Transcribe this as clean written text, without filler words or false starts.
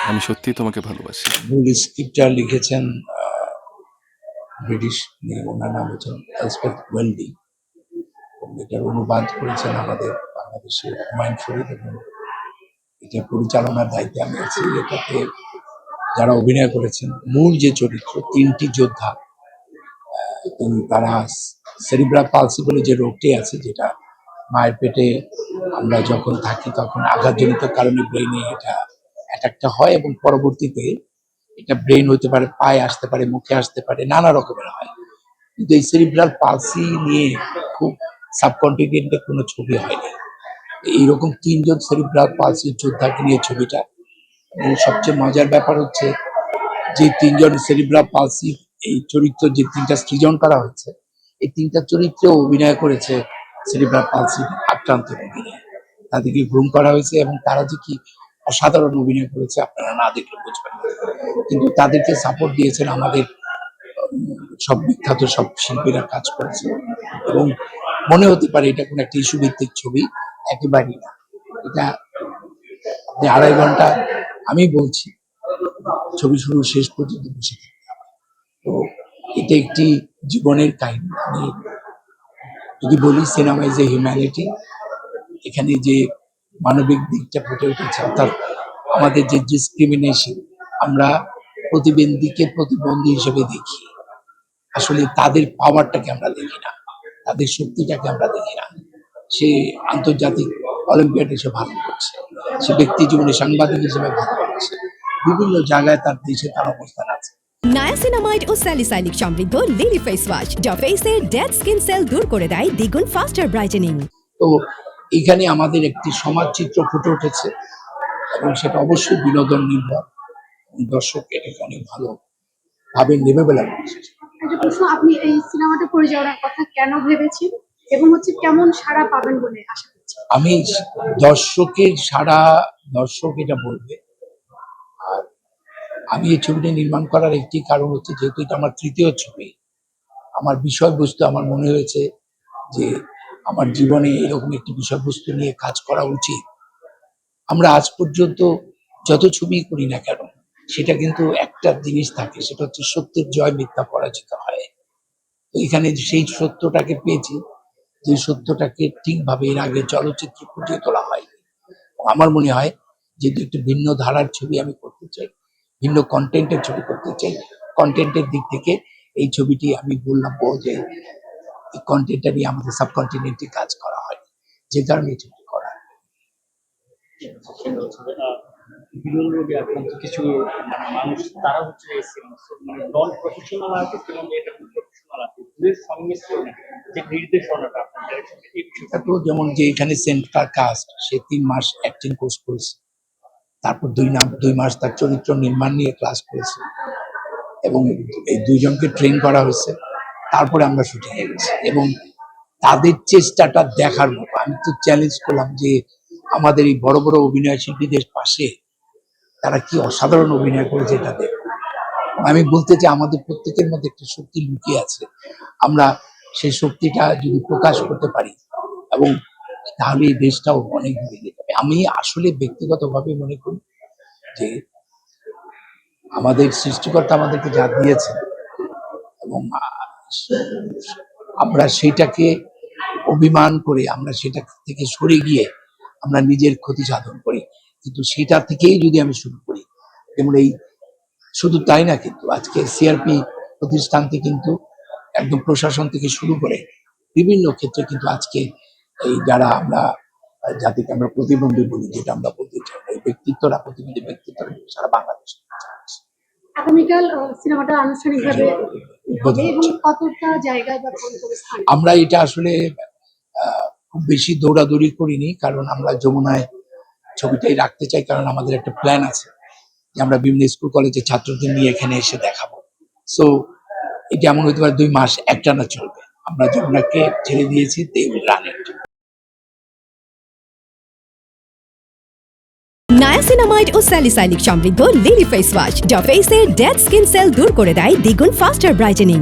আমি সত্যিই তোমাকে ভালোবাসি। মূল স্ক্রিপ্টটা লিখেছেন ব্রিটিশ ওনার নাম হচ্ছেন এলসপেথ ওয়েলডি। এটার অনুবাদ করেছেন আমাদের বাংলাদেশের হুমায়ুন ফরিদ এবং এটা পরিচালনার দায়িত্বে আমি আছি। এটাতে যারা অভিনয় করেছেন মূল যে চরিত্র তিনটি যোদ্ধা, তারা সেরিব্রাল পালসি বলে যে রোগটি আছে, যেটা মায়ের পেটে আমরা যখন থাকি তখন আঘাতজনিত কারণে ব্রেইনে এটা অ্যাটাকটা হয় এবং পরবর্তীতে এটা ব্রেন হতে পারে, পায়ে আসতে পারে, মুখে আসতে পারে, নানা রকমের হয়। কিন্তু এই সেরিব্রাল পালসি নিয়ে খুব সাবকন্টিনেন্টে কোনো ছবি হয়নি। এইরকম তিনজন সেরিব্রাল পালসির যোদ্ধাকে নিয়ে ছবিটা। এবং সবচেয়ে মজার ব্যাপার হচ্ছে যে তিনজন সেরিব্রাল পালসি এই চরিত্র যে তিনটা সৃজন করা হয়েছে, এই তিনটা চরিত্রে অভিনয় করেছে সেরিব্রাল পালসি আক্রান্ত রোগী। তাদেরকে গ্রুম করা হয়েছে এবং তারা যে কি অসাধারণ অভিনয় করেছে আপনারা না দেখলে বুঝবেন না। কিন্তু তাদেরকে সাপোর্ট দিয়েছেন আমাদের সব বিখ্যাত সব শিল্পীরা কাজ করেছে এবং মনে হতে পারে এটা কোনো একটা ইস্যু ভিত্তিক ছবি, একেবারেই না। এটা আপনি 2.5 ঘন্টা আমি বলছি ছবি শুরু শেষ পর্যন্ত বসে থাকতে হবে। তো এটা একটি জীবনের কাহিনী। আমি যদি বলি সিনেমা ইজ এ হিউম্যানিটি, এখানে যে মানবিক দিকটা ফুটে উঠেছে, অর্থাৎ আমাদের যে ডিসক্রিমিনেশন, আমরা প্রতিবন্ধীকে প্রতিবন্ধী হিসেবে দেখি, আসলে তাদের পাওয়ারটাকে আমরা দেখি না, তাদের শক্তিটাকে আমরা দেখি না। সে আন্তর্জাতিক অলিম্পিয়াডে সে ভালো করছে, সে ব্যক্তি জীবনে সাংবাদিক হিসেবে ভালো করছে, বিভিন্ন জায়গায় তার দেশে তার অবস্থান আছে। নায়াসিনামাইড ও স্যালিসাইলিক সমৃদ্ধ লিলি ফেস ওয়াশ যা ফেসের ডেড স্কিন সেল দূর করে দেয় দ্বিগুণ ফাস্টার ব্রাইটেনিং। তো এখানে আমাদের একটি সমাজ চিত্র ফুটে উঠেছে এবং সেটা অবশ্যই বিনোদন নির্ভর। দর্শক এটাকে অনেক ভালো ভাবে নেবে বলে আমি বিশ্বাস করি। একটা প্রশ্ন, আপনি এই সিনেমাটা পরিচালনার কথা কেন ভেবেছেন এবং কেমন সাড়া পাবেন বলে আশা করছেন? আমি দর্শকের সাড়া, দর্শক এটা বলবে। আর আমি এই ছবিটা নির্মাণ করার একটি কারণ হচ্ছে, যেহেতু এটা আমার তৃতীয় ছবি, আমার বিষয়বস্তু আমার মনে হয়েছে যে আমার জীবনে এরকম একটি বিষয়বস্তু নিয়ে কাজ করা উচিত। আমরা আজ পর্যন্ত যত ছবি করি না কেন, সেটা কিন্তু একটা জিনিস থাকে, সেটা হচ্ছে সত্যের জয়, মিথ্যা পরাজিত হয়। তো এখানে সেই সত্যটাকে পেয়েছি, যে সত্যটাকে ঠিকভাবে এর আগে চলচ্চিত্রে ফুটিয়ে তোলা হয়। আমার মনে হয় যেহেতু একটু ভিন্ন ধারার ছবি আমি করতে চাই, ভিন্ন কন্টেন্টের ছবি করতে চাই, কন্টেন্টের দিক থেকে এই ছবিটি আমি বললাম যে এই কন্টেন্টটা নিয়ে আমাদের সাবকন্টিনেন্টে কাজ করা হয়, যে কারণে এই ছবিটি করা। বিরল রোগে আক্রান্ত কিছু মানুষ, তারা হচ্ছে মানে নন প্রফেশনাল আর্টিস্ট এবং এটা প্রফেশনাল আর্টিস্ট, দুই সংমিশ্রণ যে নির্দেশনাটা আপনার এটা তো যেমন যে এখানে সেন্টার কাস্ট, সে 3 মাস অ্যাক্টিং কোর্স করেছে, তারপর 2 মাস তার চরিত্র নির্মাণ নিয়ে ক্লাস করেছে এবং এই দুইজনকে ট্রেন করা হয়েছে, তারপরে আমরা শুটিং এ গেছি এবং তাদের চেষ্টাটা দেখার মতো। আমি তো চ্যালেঞ্জ করলাম যে আমাদের এই বড় বড় অভিনয় শিল্পীদের পাশে তারা কি অসাধারণ অভিনয় করেছে এটা দেখো। আমি বলতে চাই আমাদের প্রত্যেকের মধ্যে একটা শক্তি লুকিয়ে আছে, আমরা সেই শক্তিটা যদি প্রকাশ করতে পারি এবং তাহলে এই দেশটাও অনেক দূরে যেতে যাবে। আমি আসলে ব্যক্তিগতভাবে মনে করি যে আমাদের সৃষ্টিকর্তা আমাদেরকে যা দিয়েছেন এবং আমরা সেইটাকে অভিমান করে আমরা সেটা থেকে সরে গিয়ে আমরা নিজের ক্ষতি সাধন করি। কিন্তু সেটা থেকেই যদি আমি শুরু করি, যেমন এই শুধু তাই না, কিন্তু আজকে সিআরপি প্রতিষ্ঠানটি কিন্তু একদম প্রশাসন থেকে শুরু করে বিভিন্ন ক্ষেত্রে কিন্তু আজকে এই যারা আমরা জাতিকে আমরা প্রতিবন্ধী বলি, যেটা আমরা বলতে চাই, এই ব্যক্তিত্বরা প্রতিবন্ধী ব্যক্তিত্বরা সারা বাংলাদেশ। আগামীকাল সিনেমাটা আনুষ্ঠানিকভাবে হবে এবং কতটা জায়গায় বা কোন স্থানে? আমরা এটা আসলে খুব বেশি দৌড়াদৌড়ি করিনি, কারণ আমরা যমুনায় ছবিটাই রাখতে চাই, কারণ আমাদের একটা প্ল্যান আছে যে আমরা বিভিন্ন স্কুল কলেজের ছাত্রদের নিয়ে এখানে এসে দেখাবো। সো এটা এমন হতে পারে 2 মাস একটানা চলবে। আমরা যমুনাকে ছেড়ে দিয়েছি, they will run it. Niacinamide ও স্যালিসাইলিক সমৃদ্ধ লিলি ফেস ওয়াশ যা ফেসের ডেড স্কিন সেল দূর করে দেয় দ্বিগুণ ফাস্টার ব্রাইটেনিং।